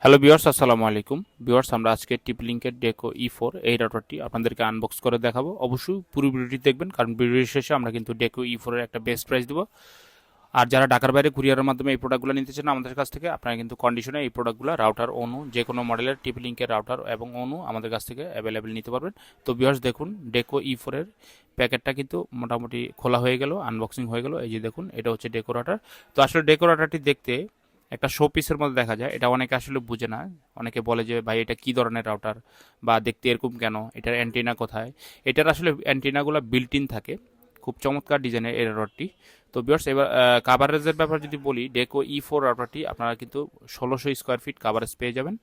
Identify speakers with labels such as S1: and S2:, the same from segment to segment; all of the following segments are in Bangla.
S1: হ্যালো ভিউয়ার্স, আসসালামু আলাইকুম। ভিউয়ার্স, আমরা আজকে টিপলিংকের ডেকো E4 এই রাউটারটি আপনাদেরকে আনবক্স করে দেখাবো। অবশ্যই পুরো ভিডিওটি দেখবেন, কারণ ভিডিওর শেষে আমরা কিন্তু ডেকো E4 এর একটা বেস্ট প্রাইস দেবো। আর যারা ঢাকার বাইরে কুরিয়ারের মাধ্যমে এই প্রোডাক্টগুলো নিতে চান আমাদের কাছ থেকে, আপনারা কিন্তু কন্ডিশনে এই প্রোডাক্টগুলো রাউটার অনু যে কোনো মডেলের টিপলিংকের রাউটার এবং অনু আমাদের কাছ থেকে অ্যাভেলেবেল নিতে পারবেন। তো ভিউয়ার্স, দেখুন ডেকো E4 এর প্যাকেটটা কিন্তু মোটামুটি খোলা হয়ে গেল, আনবক্সিং হয়ে গেল। এই যে দেখুন, এটা হচ্ছে ডেকো রাউটার। তো আসলে ডেকো রাউটারটি দেখতে একটা শো পিসের মধ্যে দেখা যায়, এটা অনেকে আসলে বুঝে না। অনেকে বলে যে ভাই এটা কি ধরনের রাউটার, বা দেখতে এরকম কেন, এটার অ্যান্টেনা কোথায়। এটার আসলে অ্যান্টেনাগুলো বিল্ট ইন থাকে, খুব চমৎকার ডিজাইনের এই রাউটারটি। তো ভিউয়ার্স, এবার কাভারেজের ব্যাপার যদি বলি, ডেকো E4 রাউটারটি আপনারা কিন্তু 1600 স্কোয়ার ফিট কাভারেজ পেয়ে যাবেন।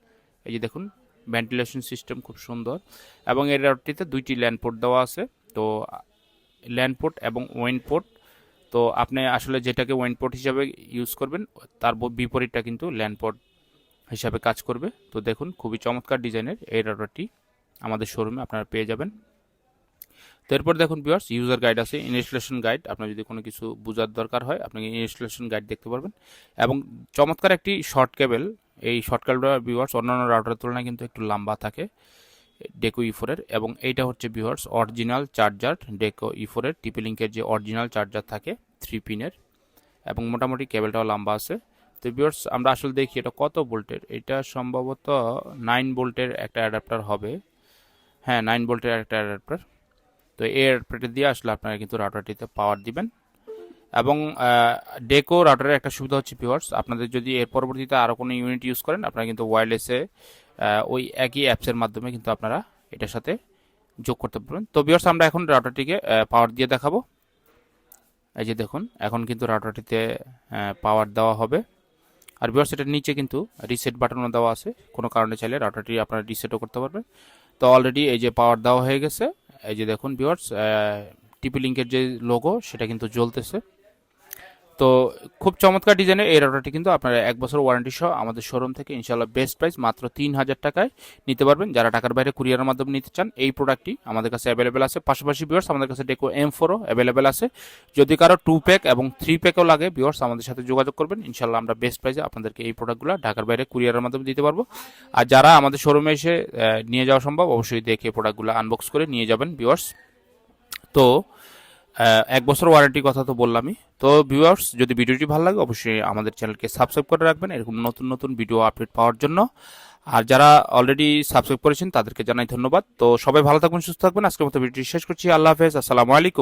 S1: এই যে দেখুন, ভেন্টিলেশন সিস্টেম খুব সুন্দর, এবং এই রাউটারটিতে দুইটি ল্যান্ড পোর্ট দেওয়া আছে। তো ল্যান্ড পোর্ট এবং ওয়েন পোর্ট, তো আপনি আসলে যেটাকে ওয়েন পোর্ট হিসাবে ইউজ করবেন, তার বিপরীতটা কিন্তু ল্যান্ড পোর্ট হিসাবে কাজ করবে। তো দেখুন, খুবই চমৎকার ডিজাইনের এই রাউটারটি আমাদের শোরুমে আপনারা পেয়ে যাবেন। তো এরপর দেখুন ভিউয়ার্স, ইউজার গাইড আছে, ইনস্টলেশন গাইড। আপনার যদি কোনো কিছু বোঝার দরকার হয়, আপনি ইনস্টলেশন গাইড দেখতে পারবেন। এবং চমৎকার একটি শর্ট কেবল। এই শর্ট কেবলটা ভিউয়ার্স অন্যান্য রাউটারের তুলনায় কিন্তু একটু লম্বা থাকে ডেকো E4 এর। এবং এইটা হচ্ছে ভিউয়ার্স অরিজিনাল চার্জার, ডেকো E4 এর টিপি-লিঙ্কের যে অরিজিনাল চার্জার থাকে 3 পিনের, এবং মোটামুটি কেবলটাও লম্বা আছে। তো ভিউয়ার্স, আমরা আসলে দেখি এটা কত ভোল্টের। এটা সম্ভবত 9 ভোল্টের একটা অ্যাডাপ্টার হবে। হ্যাঁ, 9 ভোল্টের একটা অ্যাডাপ্টার। তো এই অ্যাডাপ্টারটি দিয়ে আসলে আপনারা কিন্তু রাউটারটিতে পাওয়ার দিবেন। এবং ডেকো রাউটারের একটা সুবিধা হচ্ছে ভিউয়ার্স, আপনাদের যদি এর পরবর্তীতে আরও কোনো ইউনিট ইউজ করেন, আপনারা কিন্তু ওয়্যারলেসে ওই একই অ্যাপসের মাধ্যমে কিন্তু আপনারা এটার সাথে যোগ করতে পারবেন। তো ভিউয়ার্স, আমরা এখন রাউটারটিকে পাওয়ার দিয়ে দেখাবো। এই যে দেখুন, এখন কিন্তু রাউটারটিতে পাওয়ার দেওয়া হবে। আর ভিউয়ার্স, এটার নিচে কিন্তু রিসেট বাটনও দেওয়া আছে, কোনো কারণে চাইলে রাউটারটি আপনারা রিসেটও করতে পারবেন। তো অলরেডি এই যে পাওয়ার দেওয়া হয়ে গেছে। এই যে দেখুন ভিউয়ার্স, টিপি লিঙ্কের যে লোগো সেটা কিন্তু জ্বলতেছে। তো খুব চমৎকার ডিজাইনের এই রাউটারটি কিন্তু আপনারা 1 বছর ওয়ারেন্টি সহ আমাদের শোরুম থেকে ইনশাল্লাহ বেস্ট প্রাইস মাত্র 3000 টাকায় নিতে পারবেন। যারা টাকার বাইরে কুরিয়ারের মাধ্যমে নিতে চান, এই প্রোডাক্টটি আমাদের কাছে অ্যাভেলেবেল আছে। পাশাপাশি ভিউয়ার্স, আমাদের কাছে ডেকো M4ও অ্যাভেলেবেল আছে। যদি কারো 2 প্যাক এবং 3 প্যাকও লাগে, ভিউয়ার্স আমাদের সাথে যোগাযোগ করবেন। ইনশাল্লাহ আমরা বেস্ট প্রাইসে আপনাদেরকে এই প্রোডাক্টগুলো ঢাকার বাইরে কুরিয়ারের মাধ্যমে দিতে পারবো। আর যারা আমাদের শোরুমে এসে নিয়ে যাওয়া সম্ভব, অবশ্যই দেখে প্রোডাক্টগুলো আনবক্স করে নিয়ে যাবেন ভিউয়ার্স। তো 1 বছর ওয়ারেন্টির কথা তো বললামই। তো ভিউয়ার্স, যদি ভিডিওটি ভালো লাগে, অবশ্যই আমাদের চ্যানেলকে সাবস্ক্রাইব করে রাখবেন এরকম নতুন নতুন ভিডিও আপডেট পাওয়ার জন্য। আর যারা অলরেডি সাবস্ক্রাইব করেছেন তাদেরকে জানাই ধন্যবাদ। তো সবাই ভালো থাকবেন, সুস্থ থাকবেন। আজকের মতো ভিডিওটি শেষ করছি। আল্লাহ হাফেজ, আসসালামু আলাইকুম।